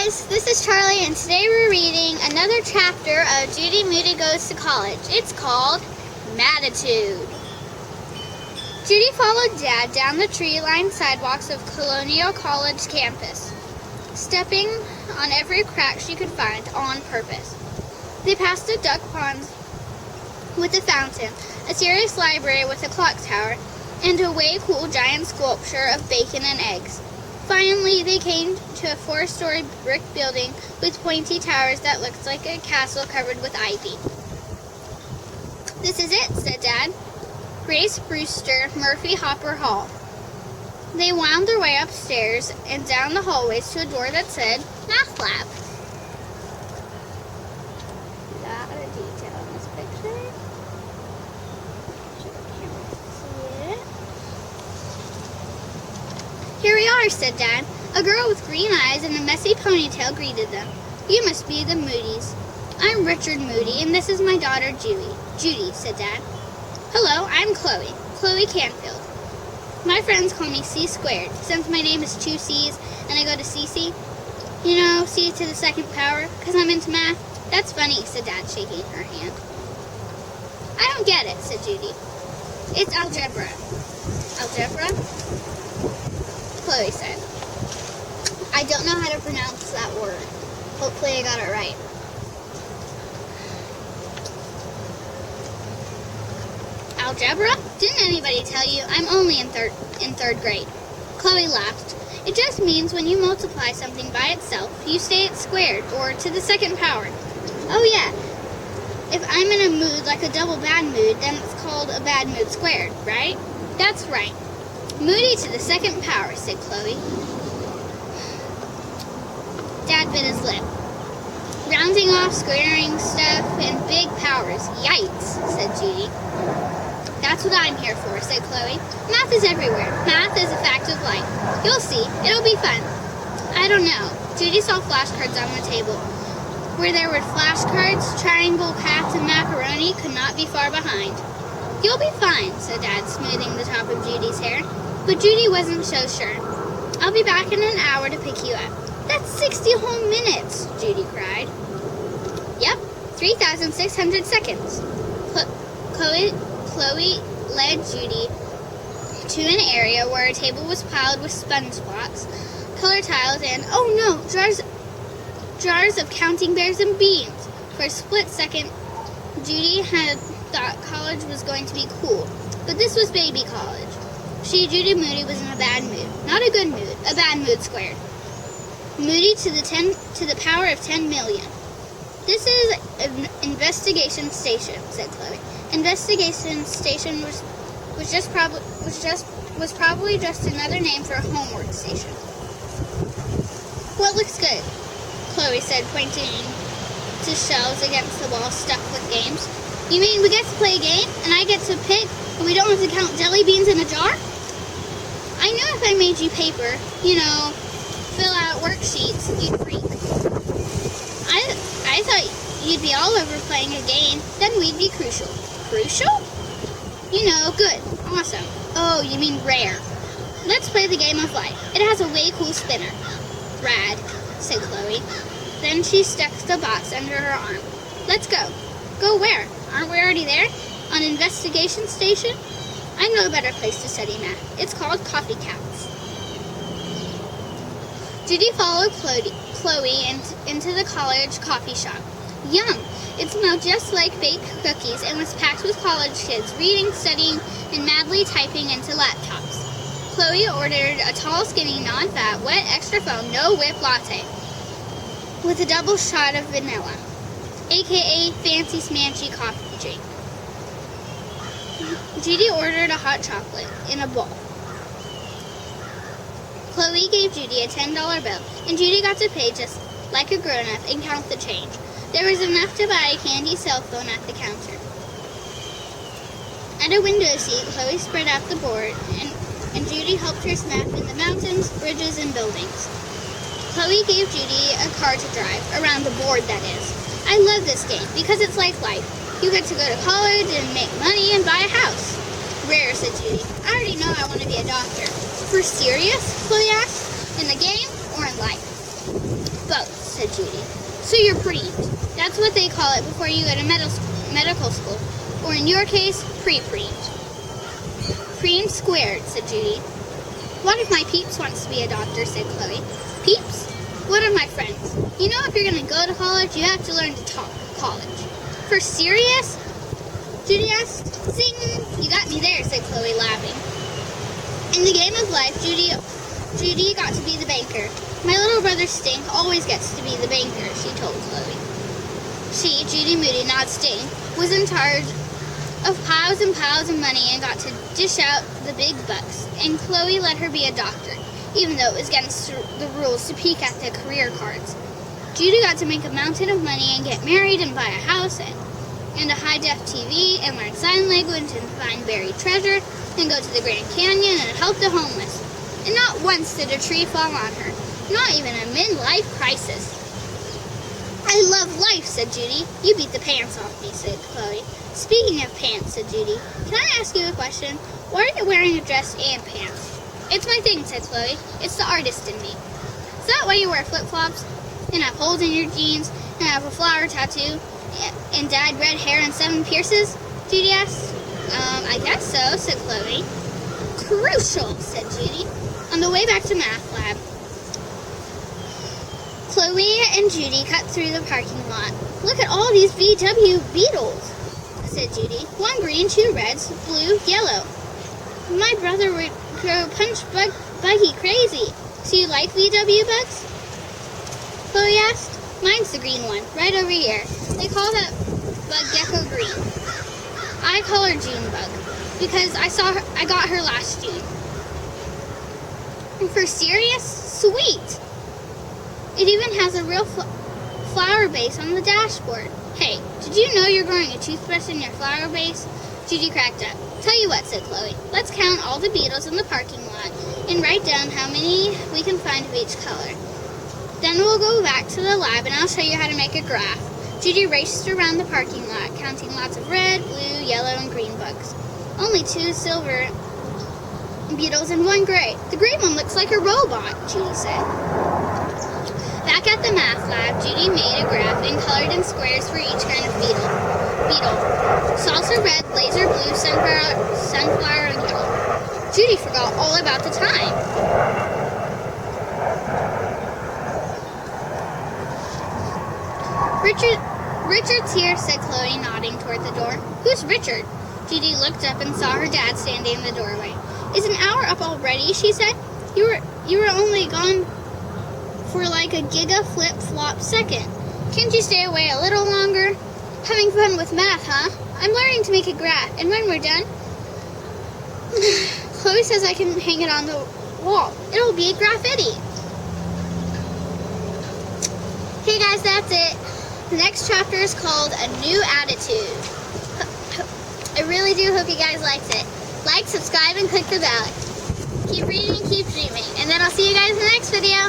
guys, this is Charlie, and today we're reading another chapter of Judy Moody Goes to College. It's called Matitude. Judy followed Dad down the tree-lined sidewalks of Colonial College campus, stepping on every crack she could find on purpose. They passed a duck pond with a fountain, a serious library with a clock tower, and a way cool giant sculpture of bacon and eggs. Finally, they came to a 4-story brick building with pointy towers that looked like a castle covered with ivy. "This is it," said Dad. Grace Brewster, Murphy Hopper Hall. They wound their way upstairs and down the hallways to a door that said Math Lab. A lot of detail in this picture. See it? "Here we are," said Dad. A girl with green eyes and a messy ponytail greeted them. "You must be the Moody's." "I'm Richard Moody, and this is my daughter, Judy," said Dad. "Hello, I'm Chloe Canfield. My friends call me C squared, since my name is 2 C's and I go to CC. You know, C to the second power, because I'm into math." "That's funny," said Dad, shaking her hand. "I don't get it," said Judy. "It's algebra." "Algebra?" Chloe said. "I don't know how to pronounce that word. Hopefully I got it right." "Algebra? Didn't anybody tell you? I'm only in third grade." Chloe laughed. "It just means when you multiply something by itself, you say it's squared, or to the second power." "Oh yeah, if I'm in a mood like a double bad mood, then it's called a bad mood squared, right?" "That's right. Moody to the second power," said Chloe. Dad bit his lip. "Rounding off, squaring stuff, and big powers. Yikes," said Judy. "That's what I'm here for," said Chloe. "Math is everywhere. Math is a fact of life. You'll see. It'll be fun." "I don't know." Judy saw flashcards on the table. Where there were flashcards, triangle paths and macaroni could not be far behind. "You'll be fine," said Dad, smoothing the top of Judy's hair. But Judy wasn't so sure. "I'll be back in an hour to pick you up." "That's 60 whole minutes," Judy cried. "Yep, 3,600 seconds. Chloe led Judy to an area where a table was piled with sponge blocks, color tiles, and, oh no, jars of counting bears and beans. For a split second, Judy had thought college was going to be cool, but this was baby college. She, Judy Moody, was in a bad mood. Not a good mood, a bad mood squared. Moody to the power of 10 million. "This is an investigation station," said Chloe. Investigation station was probably just another name for a homework station. "What looks good?" Chloe said, pointing to shelves against the wall stuffed with games. "You mean we get to play a game, and I get to pick, and we don't have to count jelly beans in a jar?" "I knew if I made you paper, fill out worksheets, you'd freak." I thought you'd be all over playing a game, then we'd be crucial." "Crucial?" Good, awesome. "Oh, you mean rare. Let's play the game of life. It has a way cool spinner." "Rad," said Chloe. Then she stuck the box under her arm. "Let's go." "Go where? Aren't we already there? On investigation station?" "I know a better place to study math. It's called Coffee Cats." Judy followed Chloe into the college coffee shop. Yum! It smelled just like baked cookies and was packed with college kids reading, studying, and madly typing into laptops. Chloe ordered a tall, skinny, non-fat, wet, extra foam, no-whip latte with a double shot of vanilla, aka fancy smanchy coffee drink. Judy ordered a hot chocolate in a bowl. Chloe gave Judy a $10 bill, and Judy got to pay just like a grown-up and count the change. There was enough to buy a candy cell phone at the counter. At a window seat, Chloe spread out the board, and Judy helped her snap in the mountains, bridges, and buildings. Chloe gave Judy a car to drive, around the board, that is. "I love this game, because it's like life. You get to go to college and make money and buy a house." "Rare," said Judy. "I already know I want to be a doctor." "For serious?" Chloe asked. "In the game or in life?" Oh, said Judy. So you're preemed. That's what they call it before you go to medical school. Or in your case, pre-preemed. Preemed squared, said Judy. What if my Peeps wants to be a doctor, said Chloe. Peeps? What are my friends? You know, if you're going to go to college, you have to learn to talk college. For serious? Judy asked. Zing! You got me there, said Chloe, laughing. In the game of life, Judy got to be the banker. My little brother Stink always gets to be the banker, she told Chloe. She, Judy Moody, not Stink, was in charge of piles and piles of money and got to dish out the big bucks. And Chloe let her be a doctor, even though it was against the rules to peek at the career cards. Judy got to make a mountain of money and get married and buy a house and a high-def TV and learn sign language and find buried treasure and go to the Grand Canyon and help the homeless. And not once did a tree fall on her, not even a midlife crisis. I love life, said Judy. You beat the pants off me, said Chloe. Speaking of pants, said Judy, can I ask you a question? Why are you wearing a dress and pants? It's my thing, said Chloe. It's the artist in me. Is that why you wear flip-flops and have holes in your jeans and have a flower tattoo and dyed red hair and 7 pierces? Judy asked. I guess so, said Chloe. Crucial, said Judy. On the way back to math lab, Chloe and Judy cut through the parking lot. Look at all these VW Beetles, said Judy. 1 green, 2 reds, blue, yellow. My brother would go punch Buggy crazy. So you like VW bugs? Chloe asked. Mine's the green one, right over here. They call that bug Gecko Green. I call her Junebug because I got her last June. And for serious? Sweet! It even has a real flower base on the dashboard. Hey, did you know you're growing a toothbrush in your flower base? Judy cracked up. Tell you what, said Chloe. Let's count all the beetles in the parking lot and write down how many we can find of each color. Then we'll go back to the lab and I'll show you how to make a graph. Judy raced around the parking lot, counting lots of red, blue, yellow, and green bugs. Only 2 silver beetles and 1 gray. The gray one looks like a robot, Judy said. Back at the math lab, Judy made a graph and colored in squares for each kind of beetle. Salsa red, laser blue, sunflower, and yellow. Judy forgot all about the time. Richard's here, said Chloe, nodding toward the door. Who's Richard? Judy looked up and saw her dad standing in the doorway. Is an hour up already? She said. You were only gone for like a giga flip-flop second. Can't you stay away a little longer? Having fun with math, huh? I'm learning to make a graph, and when we're done, Chloe says I can hang it on the wall. It'll be a graffiti. Okay, guys, that's it. The next chapter is called A New Attitude. I really do hope you guys liked it. Like, subscribe, and click the bell. Keep reading, keep dreaming. And then I'll see you guys in the next video.